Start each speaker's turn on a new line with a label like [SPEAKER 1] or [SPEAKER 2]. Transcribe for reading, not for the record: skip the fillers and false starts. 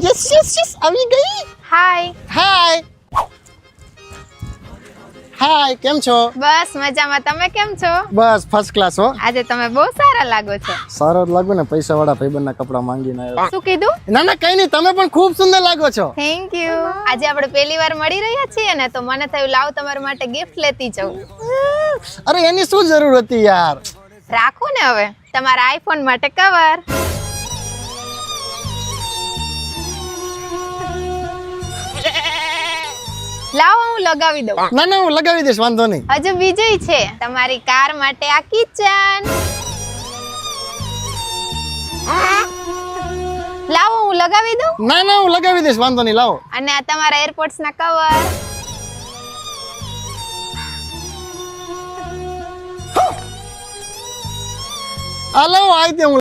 [SPEAKER 1] Yes yes yes આવી ગઈ.
[SPEAKER 2] હાય.
[SPEAKER 1] હાય હાય, કેમ છો?
[SPEAKER 2] બસ મજામાં. તમે કેમ છો?
[SPEAKER 1] બસ ફર્સ્ટ ક્લાસ હો.
[SPEAKER 2] આજે તમે બહુ સારા લાગો છો.
[SPEAKER 1] સારો જ લાગુ ને, પૈસા વાળા ભાઈબંધના કપડા માંગીને આવ્યો.
[SPEAKER 2] શું કીધું?
[SPEAKER 1] ના ના કઈ નહીં, તમે પણ ખૂબ સુંદર લાગો છો.
[SPEAKER 2] Thank you. આજે આપણે પહેલી વાર મળી રહ્યા છીએ ને, તો મને થયું લાવ તમારા માટે ગિફ્ટ લેતી જાઉં.
[SPEAKER 1] અરે એની શું જરૂર હતી યાર.
[SPEAKER 2] રાખો ને હવે તમારા આઈફોન માટે કવર. લાવો હું લગાવી દઉં.
[SPEAKER 1] ના ના હું લગાવી દઈશ, વાંધો નહીં.
[SPEAKER 2] હજુ બીજું છે, તમારી કાર માટે આ કિચન. લાવો હું લગાવી દઉં.
[SPEAKER 1] ના ના હું લગાવી દઈશ, વાંધો નહીં, લાવો.
[SPEAKER 2] અને આ તમારા એરપોર્ટ્સ ના કવર.
[SPEAKER 1] આ લાવો, આ રીતે હું